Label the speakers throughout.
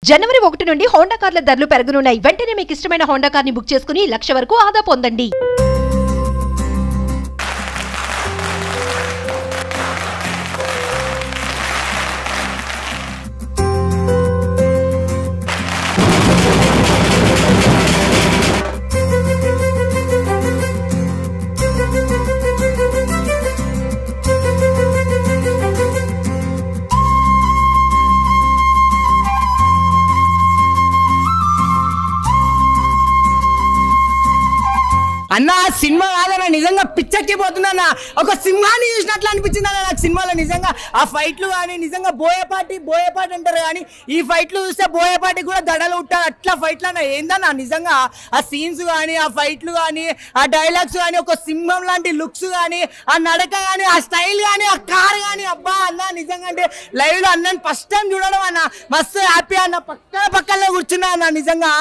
Speaker 1: జనవరి 1 నుండి హోండా కార్ల ధరలు పెరగనున్నాయి. వెంటనే మీకు ఇష్టమైన హోండా కార్ని బుక్ చేసుకుని 1,00,000 వరకు ఆదా పొందండి.
Speaker 2: అన్న సినిమా కాదన్న నిజంగా పిచ్చెక్కిపోతున్నా. ఒక సింహాన్ని చూసినట్లు అనిపించింది అన్న నాకు సినిమాలో. నిజంగా ఆ ఫైట్లు కానీ నిజంగా బోయపాటి అంటారు కానీ ఈ ఫైట్లు చూస్తే బోయపాటి కూడా దడలు ఉంటారు అట్లా ఫైట్లు అన్న. ఏందన్న నిజంగా ఆ సీన్స్ కానీ ఆ ఫైట్లు కానీ ఆ డైలాగ్స్ కానీ ఒక సింహం లాంటి లుక్స్ కానీ ఆ నడక కానీ ఆ స్టైల్ కానీ ఆ కార్ కానీ అబ్బా అన్న నిజంగా అంటే లైవ్ లో అన్నని ఫస్ట్ టైం చూడడం అన్న మస్తు హ్యాపీ అన్న. పక్కనే కూర్చున్నా అన్న. నిజంగా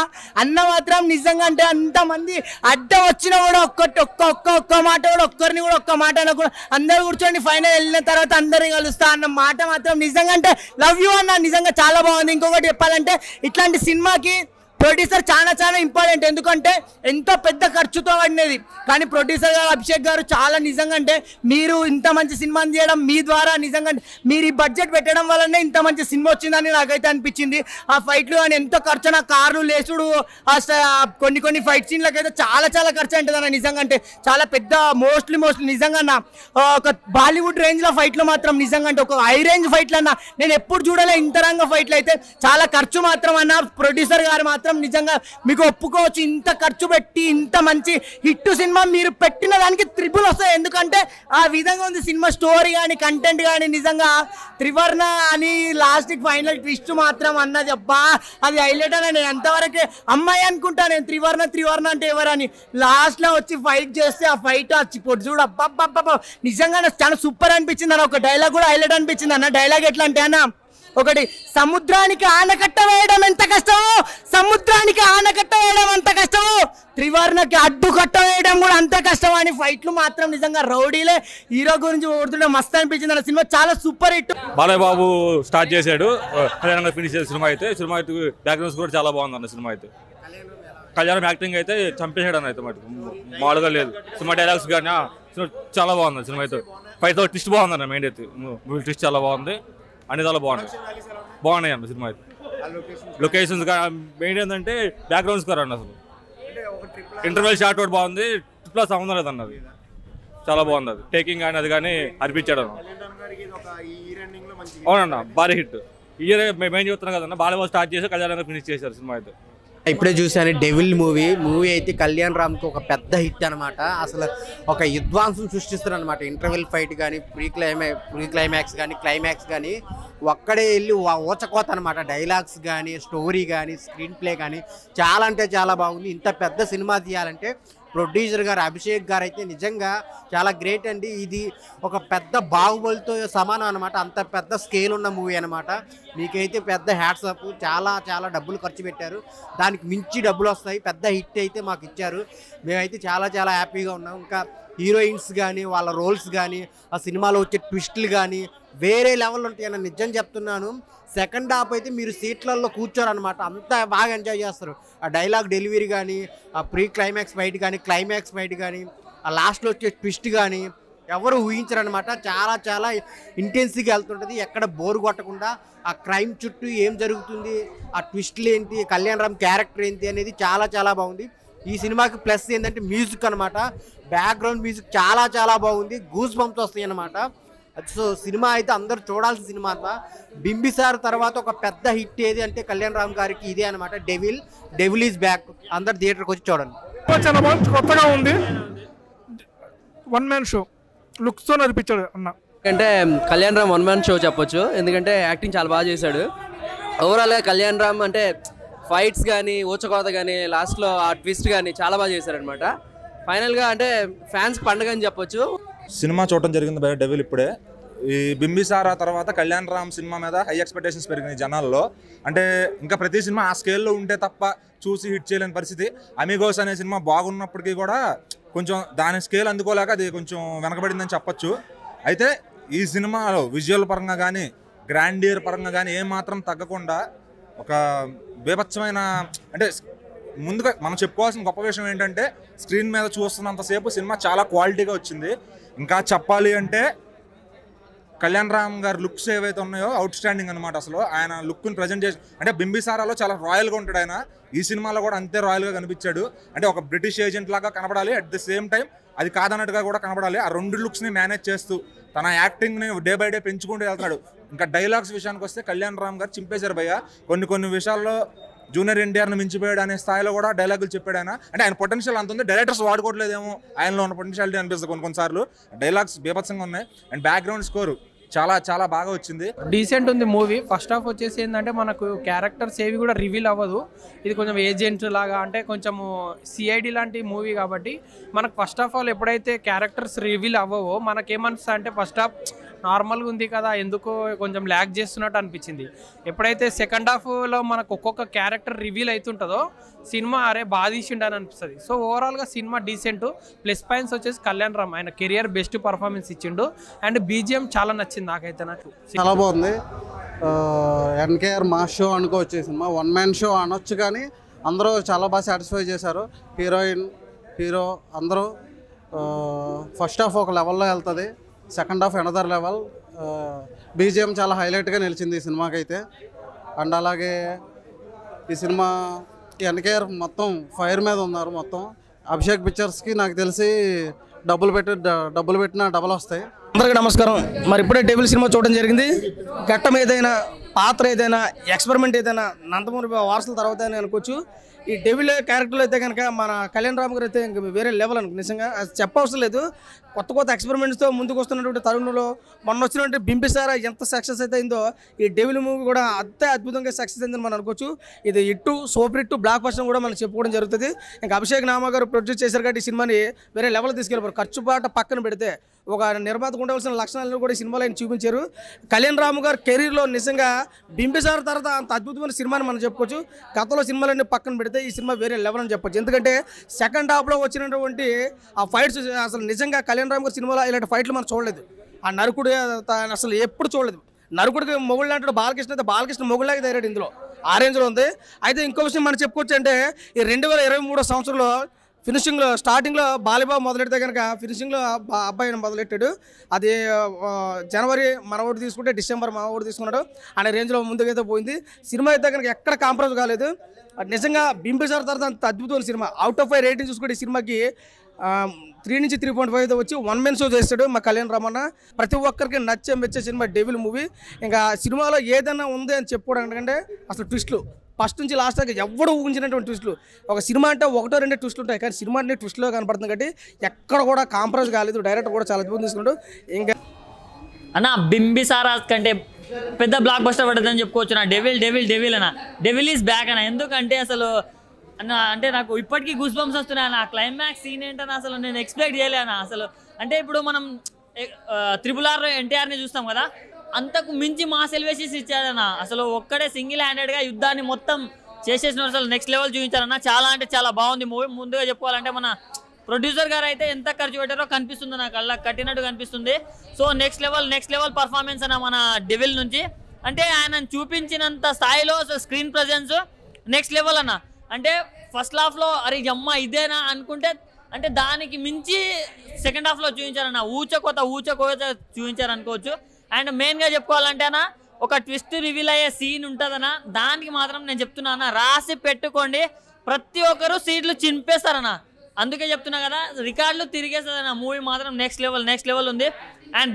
Speaker 2: అన్న మాత్రం నిజంగా అంటే అంతమంది అడ్డం వచ్చిన కూడా ఒక్క మాట కూడా ఒక్కరిని కూడా ఒక్క మాట అనకుండా అందరు కూర్చొని ఫైనల్ వెళ్ళిన తర్వాత అందరిని కలుస్తా అన్న మాట మాత్రం నిజంగా అంటే లవ్ యూ అన్న. నిజంగా చాలా బాగుంది. ఇంకొకటి చెప్పాలంటే ఇట్లాంటి సినిమాకి ప్రొడ్యూసర్ చాలా ఇంపార్టెంట్. ఎందుకంటే ఎంతో పెద్ద ఖర్చుతో పడినది కానీ ప్రొడ్యూసర్ గారు అభిషేక్ గారు చాలా నిజంగా అంటే మీరు ఇంత మంచి సినిమాని చేయడం మీ ద్వారా నిజంగా మీరు ఈ బడ్జెట్ పెట్టడం వల్లనే ఇంత మంచి సినిమా వచ్చిందని నాకైతే అనిపించింది. ఆ ఫైట్లు కానీ ఎంతో ఖర్చు, నా కార్లు లేచుడు కొన్ని ఫైట్ సీన్లకు అయితే చాలా ఖర్చు ఉంటుంది అన్న. నిజంగా అంటే చాలా పెద్ద మోస్ట్లీ నిజంగా అన్న ఒక బాలీవుడ్ రేంజ్లో ఫైట్లు మాత్రం నిజంగా అంటే ఒక హై రేంజ్ ఫైట్లు అన్న నేను ఎప్పుడు చూడలే. ఇంత రంగ ఫైట్లు అయితే చాలా ఖర్చు మాత్రం అన్న. ప్రొడ్యూసర్ గారు మాత్రం నిజంగా మీకు ఒప్పుకోవచ్చు. ఇంత ఖర్చు పెట్టి ఇంత మంచి హిట్ సినిమా మీరు పెట్టిన దానికి త్రిబుల్ వస్తాయి. ఎందుకంటే ఆ విధంగా ఉంది సినిమా. స్టోరీ కానీ కంటెంట్ కానీ నిజంగా త్రివర్ణ అని లాస్ట్కి ఫైనల్ ట్విస్ట్ మాత్రం అన్నది అబ్బా అది హైలైట్ అని. నేను ఎంతవరకు అమ్మాయి అనుకుంటా నేను త్రివర్ణ అంటే ఎవరని. లాస్ట్లో వచ్చి ఫైట్ చేస్తే ఆ ఫైట్ వచ్చి చూడు అబ్బా నిజంగా చాలా సూపర్ అనిపించింది అన్న. ఒక డైలాగ్ కూడా హైలైట్ అనిపించింది అన్న. డైలాగ్ ఎట్లా అంటే అన్న ఒకటి, సముద్రానికి ఆనకట్ట వేయడం ఎంత కష్టమో సముద్రానికి ఆనకట్ట వేయడం అంత కష్టమో త్రివర్ణకి అడ్డు కట్ట వేయడం కూడా అంత కష్టం అని. ఫైట్లు మాత్రం నిజంగా రౌడీలే. హీరో గురించి ఓడుతుంటే మస్తు అనిపించింది అన్న. సినిమా చాలా super hit.
Speaker 3: Balayya Babu start చేశాడు, ఫినిష్ చేసే సినిమా అయితే బ్యాక్గ్రౌండ్స్ కూడా చాలా బాగుంది అన్న. సినిమా అయితే కళ్యాణం యాక్టింగ్ అయితే చంపేశాడు అన్న. అయితే మటుకు మామూలుగా లేదు. సినిమా డైలాగ్స్ కానీ చాలా బాగుంది సినిమా అయితే. ఫైట్ ట్విస్ట్ బాగుంది అన్న. మెయిన్ అయితే ట్విస్ట్ చాలా బాగుంది. అన్ని చాలా బాగున్నాయి అన్న. సినిమా అయితే లొకేషన్స్ మెయిన్ ఏంటంటే బ్యాక్గ్రౌండ్స్ కూడా అన్న. అసలు ఇంటర్వెల్ షాట్ ఒకటి బాగుంది. ప్లస్ సంబంధం లేదు అన్నది. చాలా బాగుంది అది. టేకింగ్ కానీ అది కానీ అనిపించాడు అన్న. అవునన్న భారీ హిట్. ఇయర్ మేము చూస్తున్నాం కదన్న. బాలయ్య స్టార్ట్ చేసి కళ్యాణ్ ఫినిష్ చేశారు సినిమా అయితే.
Speaker 4: ఇప్పుడే చూసాను డెవిల్ మూవీ అయితే కళ్యాణ్ రామ్కి ఒక పెద్ద హిట్ అనమాట. అసలు ఒక విధ్వంసం సృష్టిస్తారు అనమాట. ఇంటర్వెల్ ఫైట్ కానీ ప్రీ క్లైమాక్స్ కానీ క్లైమాక్స్ కానీ ఒక్కడే వెళ్ళి ఊచకోత అనమాట. డైలాగ్స్ కానీ స్టోరీ కానీ స్క్రీన్ ప్లే కానీ చాలా అంటే చాలా బాగుంది. ఇంత పెద్ద సినిమా తీయాలంటే ప్రొడ్యూసర్ గారు అభిషేక్ గారు అయితే నిజంగా చాలా గ్రేట్ అండి. ఇది ఒక పెద్ద బాహుబలితో సమానం అనమాట. అంత పెద్ద స్కేల్ ఉన్న మూవీ అనమాట. మీకైతే పెద్ద హ్యాట్స్ అప్. చాలా డబ్బులు ఖర్చు పెట్టారు. దానికి మించి డబ్బులు వస్తాయి. పెద్ద హిట్ అయితే మాకు ఇచ్చారు. మేమైతే చాలా హ్యాపీగా ఉన్నాం. ఇంకా హీరోయిన్స్ కానీ వాళ్ళ రోల్స్ కానీ ఆ సినిమాలో వచ్చే ట్విస్టులు కానీ వేరే లెవెల్ ఉంటాయి అన్న. నిజం చెప్తున్నాను. సెకండ్ హాఫ్ అయితే మీరు సీట్లలో కూర్చోరనమాట. అంత బాగా ఎంజాయ్ చేస్తారు. ఆ డైలాగ్ డెలివరీ కానీ ఆ ప్రీ క్లైమాక్స్ ఫైట్ కానీ క్లైమాక్స్ ఫైట్ కానీ ఆ లాస్ట్లో వచ్చే ట్విస్ట్ కానీ ఎవరు ఊహించరనమాట. చాలా ఇంటెన్స్గా వెళ్తుంటుంది. ఎక్కడ బోర్ కొట్టకుండా ఆ క్రైమ్ చుట్టూ ఏం జరుగుతుంది, ఆ ట్విస్ట్లు ఏంటి, కళ్యాణ్ రామ్ క్యారెక్టర్ ఏంటి అనేది చాలా బాగుంది. ఈ సినిమాకి ప్లస్ ఏంటంటే మ్యూజిక్ అనమాట. బ్యాక్గ్రౌండ్ మ్యూజిక్ చాలా బాగుంది. గూస్ బంప్స్ వస్తాయి అనమాట. సో సినిమా అయితే అందరు చూడాల్సిన సినిమా. బింబిసార్ తర్వాత ఒక పెద్ద హిట్ ఏది అంటే కళ్యాణ్ రామ్ గారికి ఇదే అనమాట. Devil is back. అందరు థియేటర్కి వచ్చి చూడండి.
Speaker 5: చాలా బాగుంది, కొత్తగా ఉంది. వన్ మ్యాన్ షో లుక్స్తో నడిపించాడు అన్న.
Speaker 6: అంటే Kalyan Ram one man show చెప్పొచ్చు. ఎందుకంటే యాక్టింగ్ చాలా బాగా చేశాడు. ఓవరాల్గా కళ్యాణ్ రామ్ అంటే ఫైట్స్ కానీ ఊచకోత కానీ లాస్ట్లో ఆ ట్విస్ట్ కానీ చాలా బాగా చేశారనమాట. ఫైనల్గా అంటే ఫ్యాన్స్ పండుగ అని చెప్పొచ్చు.
Speaker 7: సినిమా చూడటం జరిగింది బయట డెవిల్. ఇప్పుడే ఈ బింబిసారా తర్వాత కళ్యాణ్ రామ్ సినిమా మీద హై ఎక్స్పెక్టేషన్స్ పెరిగినాయి జనాల్లో. అంటే ఇంకా ప్రతి సినిమా ఆ స్కేల్లో ఉంటే తప్ప చూసి హిట్ చేయలేని పరిస్థితి. అమిగోస్ అనే సినిమా బాగున్నప్పటికీ కూడా కొంచెం దాని స్కేల్ అందుకోలేక అది కొంచెం వెనకబడిందని చెప్పచ్చు. అయితే ఈ సినిమాలో విజువల్ పరంగా కానీ గ్రాండియర్ పరంగా కానీ ఏమాత్రం తగ్గకుండా ఒక బీభత్సమైన అంటే ముందుగా మనం చెప్పుకోవాల్సిన గొప్ప విషయం ఏంటంటే స్క్రీన్ మీద చూస్తున్నంతసేపు సినిమా చాలా క్వాలిటీగా వచ్చింది. ఇంకా చెప్పాలి అంటే కళ్యాణ్ రామ్ గారి లుక్స్ ఏవైతే ఉన్నాయో అవుట్ స్టాండింగ్ అనమాట. అసలు ఆయన లుక్ని ప్రజెంట్ చేసి అంటే బింబిసారాలో చాలా రాయల్గా ఉంటాడు ఆయన, ఈ సినిమాలో కూడా అంతే రాయల్గా కనిపించాడు. అంటే ఒక బ్రిటిష్ ఏజెంట్ లాగా కనబడాలి, అట్ ది సేమ్ టైం అది కాదన్నట్టుగా కూడా కనబడాలి. ఆ రెండు లుక్స్ని మేనేజ్ చేస్తూ తన యాక్టింగ్ని డే బై డే పెంచుకుంటూ వెళ్తాడు. ఇంకా డైలాగ్స్ విషయానికి వస్తే కళ్యాణ్ రామ్ గారు చింపేశారు భయ్య. కొన్ని విషయాల్లో జూనియర్ ఎన్టీఆర్ని మించిపోయాడు అనే స్థాయిలో కూడా డైలాగులు చెప్పాడు ఆయన. అంటే ఆయన పొటెన్షియల్ అంత ఉంది, డైరెక్టర్స్ వాడుకోవట్లేదేమో ఆయనలో ఉన్న పొటెన్షియాలిటీ అనిపిస్తుంది కొన్నిసార్లు. డైలాగ్స్ బీభత్సంగా ఉన్నాయి అండ్ బ్యాక్గ్రౌండ్ స్కోర్ చాలా చాలా బాగా వచ్చింది.
Speaker 8: డీసెంట్ ఉంది మూవీ. ఫస్ట్ హాఫ్ వచ్చేసి ఏంటంటే మనకు క్యారెక్టర్స్ ఏవి కూడా రివీల్ అవ్వదు. ఇది కొంచెం ఏజెంట్ లాగా అంటే కొంచెము సిఐడి లాంటి మూవీ కాబట్టి మనకు ఫస్ట్ ఆఫ్ ఆల్ ఎప్పుడైతే క్యారెక్టర్స్ రివీల్ అవ్వవో మనకేమనిపిస్తుంది అంటే ఫస్ట్ హాఫ్ నార్మల్గా ఉంది కదా, ఎందుకో కొంచెం ల్యాక్ చేస్తున్నట్టు అనిపించింది. ఎప్పుడైతే సెకండ్ హాఫ్లో మనకు ఒక్కొక్క క్యారెక్టర్ రివీల్ అవుతుంటుందో సినిమా అరే బాగా తీసిండు అని అనిపిస్తుంది. సో ఓవరాల్గా సినిమా డీసెంట్. ప్లస్ పాయింట్స్ వచ్చేసి కళ్యాణ్ రామ్ ఆయన కెరియర్ బెస్ట్ పర్ఫార్మెన్స్ ఇచ్చిండు అండ్ బీజిఎం చాలా నచ్చింది నాకైతే. నాకు
Speaker 9: చాలా బాగుంది. ఎన్కేఆర్ మాస్ షో అనుకోవచ్చు సినిమా, వన్ మ్యాన్ షో అనొచ్చు కానీ అందరూ చాలా బాగా సాటిస్ఫై చేశారు. హీరోయిన్ హీరో అందరూ. ఫస్ట్ హాఫ్ ఒక లెవెల్లో వెళ్తుంది, second half another level. BGM చాలా హైలైట్గా నిలిచింది ఈ సినిమాకి అయితే. అండ్ అలాగే ఈ సినిమా ఎన్కేఆర్ మొత్తం ఫైర్ మీద ఉన్నారు. మొత్తం అభిషేక్ పిక్చర్స్కి నాకు తెలిసి డబ్బులు పెట్టినా డబల్ వస్తాయి.
Speaker 10: అందరికీ నమస్కారం. మరి ఇప్పుడే డెవిల్ సినిమా చూడడం జరిగింది. ఘట్టం ఏదైనా, పాత్ర ఏదైనా, ఎక్స్పెరిమెంట్ ఏదైనా నందమూరి వారసుల తర్వాత అని అనుకోవచ్చు. ఈ డెవిల్ క్యారెక్టర్లో అయితే కనుక మన కళ్యాణ్ రామ్ గారు అయితే ఇంక వేరే లెవెల్ అనుకో. నిజంగా అది చెప్పవసరం లేదు. కొత్త ఎక్స్పెరిమెంట్స్తో ముందుకు వస్తున్నటువంటి తరుణంలో మొన్న వచ్చినటువంటి బింబిసారా ఎంత సక్సెస్ అయితే అయిందో ఈ డెవిల్ మూవీ కూడా అంతే అద్భుతంగా సక్సెస్ అయిందని మనం అనుకోవచ్చు. ఇది ఇట్టు సూపర్ హిట్ బ్లాక్ బస్టర్ కూడా మనం చెప్పుకోవడం జరుగుతుంది. ఇంకా అభిషేక్ నామా గారు ప్రొడ్యూస్ చేశారు కాబట్టి ఈ సినిమాని వేరే లెవెల్ తీసుకెళ్ళిపోరు. ఖర్చు బాట పక్కన పెడితే ఒక నిర్మాతకు ఉండవలసిన లక్షణాలను కూడా ఈ సినిమాలో ఆయన చూపించారు. కళ్యాణ్ రామ్ గారు కెరీర్లో నిజంగా బింబిసార తర్వాత అంత అద్భుతమైన సినిమాని మనం చెప్పుకోవచ్చు. గతంలో సినిమాలన్నీ పక్కన పెడితే ఈ సినిమా వేరే లెవెల్ అని చెప్పొచ్చు. ఎందుకంటే సెకండ్ హాఫ్లో వచ్చినటువంటి ఆ ఫైట్స్ అసలు నిజంగా కళ్యాణ్ రామ్ గారి సినిమాలో ఇలాంటి ఫైట్లు మనం చూడలేదు. ఆ నరుకుడు అసలు ఎప్పుడు చూడలేదు. నరుకుడికి మొగుళ్ళు అంటాడు బాలకృష్ణ, అయితే బాలకృష్ణ మొగుళ్ళగా తయారాడు ఇందులో. ఆ రేంజ్లో ఉంది. అయితే ఇంకో విషయం మనం చెప్పుకోవచ్చు అంటే ఈ 2023 సంవత్సరంలో ఫినిషింగ్లో స్టార్టింగ్లో బాలీబాబు మొదలెడితే కనుక ఫినిషింగ్లో అబ్బాయిని మొదలెట్టాడు. అది జనవరి మన ఓటు తీసుకుంటే డిసెంబర్ మా ఓటు తీసుకున్నాడు అనే రేంజ్లో ముందుకైతే పోయింది. సినిమా అయితే కనుక ఎక్కడ కాంప్రమైజ్ కాలేదు. నిజంగా బింబిసార తర్వాత అంత అద్భుతమైన సినిమా. అవుట్ ఆఫ్ 5 రేటింగ్ చూసుకుంటే ఈ సినిమాకి 3 నుంచి 3.5 అయితే వచ్చి వన్ మెన్ షో చేస్తాడు మా కళ్యాణ్ రామన్న. ప్రతి ఒక్కరికి మెచ్చే సినిమా డెవిల్ మూవీ. ఇంకా సినిమాలో ఏదైనా ఉంది అని చెప్పుకోవడానికంటే అసలు ట్విస్ట్లు ఫస్ట్ నుంచి లాస్ట్ దాకా ఎవడు ఊహించినటువంటి ట్విస్టులు. ఒక సినిమా అంటే 1-2 ట్విస్టులు ఉంటాయి కానీ సినిమా అంటే ట్విస్ట్లో కనపడుతుంది కాబట్టి ఎక్కడ కూడా కాంప్రమైజ్ కాలేదు. డైరెక్టర్ కూడా చాలా అద్భుతం తీసుకున్నాడు. ఇంకా
Speaker 11: అన్న బింబిసారా కంటే పెద్ద బ్లాక్ బస్టర్ పడ్డదని చెప్పుకోవచ్చు. నా డెవిల్ అన్న డెవిల్ ఈజ్ బ్యాక్ అన్న. ఎందుకంటే అసలు అన్న అంటే నాకు ఇప్పటికీ గూస్ బంప్స్ వస్తున్నాయి అన్న. క్లైమాక్స్ సీన్ ఏంటన్నా అసలు నేను ఎక్స్పెక్ట్ చేయలే అన్న. అసలు అంటే ఇప్పుడు మనం RRR ఎన్టీఆర్ని చూస్తాం కదా, అంతకు మించి మాస్ ఎలివేషన్స్ ఇచ్చాడన్న. అసలు ఒక్కడే సింగిల్ హ్యాండెడ్గా యుద్ధాన్ని మొత్తం చేసేసిన అసలు నెక్స్ట్ లెవెల్ చూపించారన్న. చాలా అంటే చాలా బాగుంది మూవీ. ముందుగా చెప్పుకోవాలంటే మన ప్రొడ్యూసర్ గారు అయితే ఎంత ఖర్చు పెట్టారో కనిపిస్తుంది, నాకు అలా కట్టినట్టు కనిపిస్తుంది. సో నెక్స్ట్ లెవెల్ పర్ఫార్మెన్స్ అన్న మన డెవిల్ నుంచి. అంటే ఆయన చూపించినంత స్థాయిలో స్క్రీన్ ప్రజెన్స్ నెక్స్ట్ లెవెల్ అన్న. అంటే ఫస్ట్ హాఫ్లో అరే అమ్మ ఇదేనా అనుకుంటే అంటే దానికి మించి సెకండ్ హాఫ్లో చూపించారన్న. ఊచకోత చూపించారు అనుకోవచ్చు. అండ్ మెయిన్గా చెప్పుకోవాలంటే అన్న ఒక ట్విస్ట్ రివీల్ అయ్యే సీన్ ఉంటుందన్న. దానికి మాత్రం నేను చెప్తున్నా రాసి పెట్టుకోండి. ప్రతి ఒక్కరు సీట్లు చింపేస్తారన్న. అందుకే చెప్తున్నా కదా, రికార్డులు తిరిగేస్తుందన్న. మూవీ మాత్రం నెక్స్ట్ లెవెల్ ఉంది. అండ్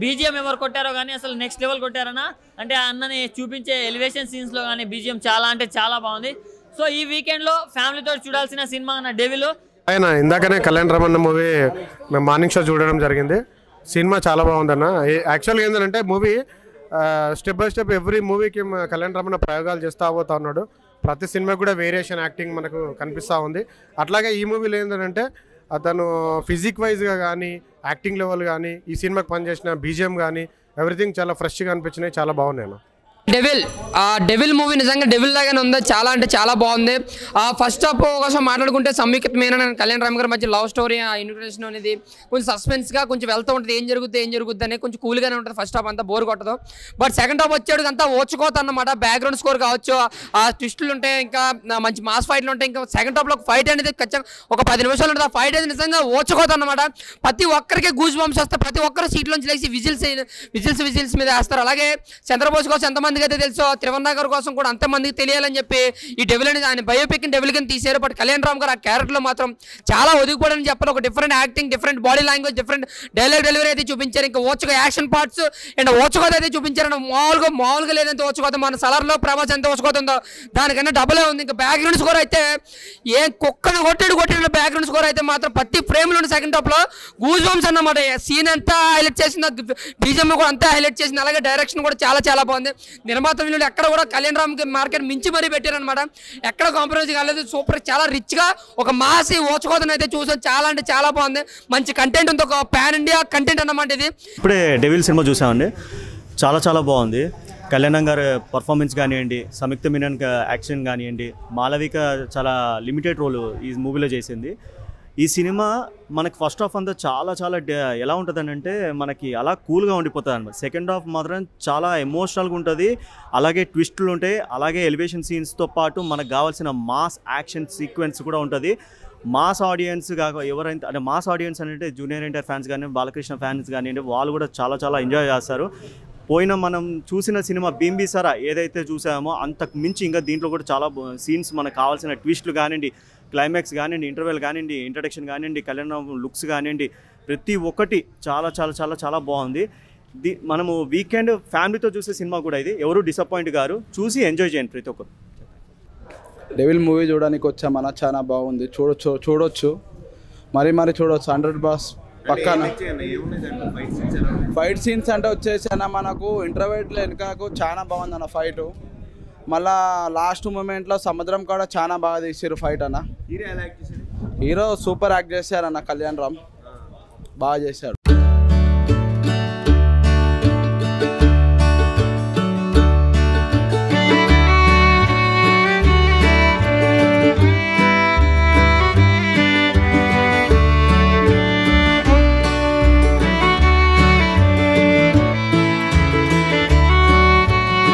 Speaker 11: బీజిఎం ఎవరు కొట్టారో కానీ అసలు నెక్స్ట్ లెవెల్ కొట్టారన్న. అంటే అన్నని చూపించే ఎలివేషన్ సీన్స్లో కానీ బీజిఎం చాలా అంటే చాలా బాగుంది. సో ఈ వీకెండ్లో ఫ్యామిలీతో చూడాల్సిన సినిమా అన్న డెవిల్.
Speaker 12: ఆయన ఇందాకనే కళ్యాణ్ రామన్న మూవీ మేము మార్నింగ్ షో చూడడం జరిగింది. సినిమా చాలా బాగుందన్న. యాక్చువల్గా ఏంటంటే movie step by step every మూవీకి కళ్యాణ్ రామన్న ప్రయోగాలు చేస్తూ పోతా ఉన్నాడు. ప్రతి సినిమా కూడా వేరియేషన్ యాక్టింగ్ మనకు కనిపిస్తూ ఉంది. అట్లాగే ఈ మూవీలో ఏంటంటే అతను ఫిజిక్ వైజ్గా కానీ యాక్టింగ్ లెవెల్ కానీ ఈ సినిమాకి పనిచేసిన బీజిఎం కానీ ఎవ్రీథింగ్ చాలా ఫ్రెష్గా అనిపించినాయి, చాలా బాగున్నాయి.
Speaker 13: డెవిల్ మూవీ నిజంగా డెవిల్ లాగానే ఉంది, చాలా అంటే చాలా బాగుంది. ఫస్ట్ హాఫ్ కోసం మాట్లాడుకుంటే సంయుక్త మీనన్ అండ్ కళ్యాణ్ రామ్ గారి మధ్య లవ్ స్టోరీ, ఆ ఇంట్రొడక్షన్ అనేది కొంచెం సస్పెన్స్గా కొంచెం వెళ్తూ ఉంటుంది, ఏం జరుగుద్ది అని కొంచెం కూల్గానే ఉంటుంది. ఫస్ట్ హాఫ్ అంతా బోర్ కొట్టదు. బట్ సెకండ్ హాఫ్ వచ్చేటికి అంతా ఓచుకోత అన్నమాట. బ్యాక్గ్రౌండ్ స్కోర్ కావచ్చు, ఆ ట్విస్టులు ఉంటాయి, ఇంకా మంచి మాస్ ఫైట్లు ఉంటాయి. ఇంకా సెకండ్ హాఫ్లో ఒక ఫైట్ అనేది ఖచ్చితంగా ఒక 10 నిమిషాలు ఉంటుంది. ఆ ఫైట్ అనేది నిజంగా ఓచుకోత అన్నమాట. ప్రతి ఒక్కరికి గూస్ బంప్స్ వస్తాయి, ప్రతి ఒక్కరు సీట్లోంచి లేచి విజిల్స్ మీద వేస్తారు. అలాగే చంద్రబోస్ కోసం ఎంతమందికి అయితే తెలుసో త్రివర్ణ కోసం కూడా అంతమందికి తెలియాలని చెప్పి ఈ డెవిల్ అనేది ఆయన బయోపిక్ డెవిల్ కింద తీశారు. బట్ కళ్యాణ్ రామ్ గారు ఆ క్యారెక్టర్లో మాత్రం చాలా ఒదిగిపోవడానికి చెప్పాలి. ఒక different acting, different body language, different dialogue delivery అయితే చూపించారు. ఇంకా ఓచుగా యాక్షన్ పార్ట్స్ అండ్ ఓచుకోత అయితే చూపించారు. మామూలుగా లేదంటే ఓచుకోత మన సలార్లో ప్రభాస్ ఎంత ఓచుకోతుందో దానికన్నా డబులే ఉంది. ఇంకా బ్యాక్గ్రౌండ్ స్కోర్ అయితే ఏ కుక్కను కొట్టాడు బ్యాక్గ్రౌండ్ స్కోర్ అయితే మాత్రం ప్రతి ఫ్రేమ్లో ఉన్న సెకండ్ హాఫ్లో గూస్ బంప్స్ అన్నమాట. సీన్ అంతా హైలైట్ చేసింది, బీజిఎం కూడా అంతా హైలైట్ చేసింది. అలాగే డైరెక్షన్ కూడా చాలా బాగుంది. నిర్మాత వీళ్ళు ఎక్కడ కూడా కళ్యాణ్ రామ్ మార్కెట్ మించి మరీ పెట్టారనమాట. ఎక్కడ కాంప్రమైజ్ కాలేదు. సూపర్, చాలా రిచ్గా ఒక మాసి ఓచుకోతను అయితే చూసాం. చాలా అంటే చాలా బాగుంది. మంచి కంటెంట్ ఉంది, ఒక పాన్ ఇండియా కంటెంట్ అన్నమాట ఇది.
Speaker 14: ఇప్పుడే డెవిల్ సినిమా చూసామండి, చాలా బాగుంది. కళ్యాణ్ గారి పర్ఫార్మెన్స్ కానివ్వండి, సంయుక్త మీనన్ యాక్షన్ కానివ్వండి, మాలవిక చాలా లిమిటెడ్ రోల్ ఈ మూవీలో చేసింది. ఈ సినిమా మనకి ఫస్ట్ హాఫ్ అంతా చాలా ఎలా ఉంటుంది అంటే మనకి అలా కూల్గా ఉండిపోతుంది అనమాట. సెకండ్ హాఫ్ మాత్రం చాలా ఎమోషనల్గా ఉంటుంది. అలాగే ట్విస్టులు ఉంటాయి, అలాగే ఎలివేషన్ సీన్స్తో పాటు మనకు కావాల్సిన మాస్ యాక్షన్ సీక్వెన్స్ కూడా ఉంటుంది. మాస్ ఆడియన్స్ ఎవరైతే అంటే మాస్ ఆడియన్స్ అంటే జూనియర్ ఎన్టీఆర్ ఫ్యాన్స్ కానీ, బాలకృష్ణ ఫ్యాన్స్ కానివ్వండి, వాళ్ళు కూడా చాలా ఎంజాయ్ చేస్తారు. పోయిన మనం చూసిన సినిమా బింబిసారా ఏదైతే చూసామో అంతకు మించి ఇంకా దీంట్లో కూడా చాలా సీన్స్ మనకు కావాల్సిన ట్విస్టులు కానివ్వండి, క్లైమాక్స్ కానివ్వండి, ఇంటర్వెల్ కానివ్వండి, ఇంట్రడక్షన్ కానివ్వండి, కళ్యాణ్ లుక్స్ కానివ్వండి, ప్రతి ఒక్కటి చాలా బాగుంది. మనము వీకెండ్ ఫ్యామిలీతో చూసే సినిమా కూడా ఇది, ఎవరు డిసప్పాయింట్ గారు, చూసి ఎంజాయ్ చేయండి ప్రతి ఒక్కరు.
Speaker 15: డెవిల్ మూవీ చూడడానికి వచ్చామన్న, చాలా బాగుంది. చూడొచ్చు మరీ చూడొచ్చు. 100% పక్కన ఫైట్ సీన్స్ అంటే వచ్చేసి అన్న మనకు ఇంటర్వెల్ వెనకకు చాలా బాగుంది అన్న ఫైట్. మళ్ళా లాస్ట్ మూమెంట్లో సముద్రం కూడా చాలా బాగా తీసారు ఫైట్ అన్న. హీరో సూపర్ యాక్ట్ చేశారన్న, కళ్యాణ్ రామ్ బాగా చేశాడు.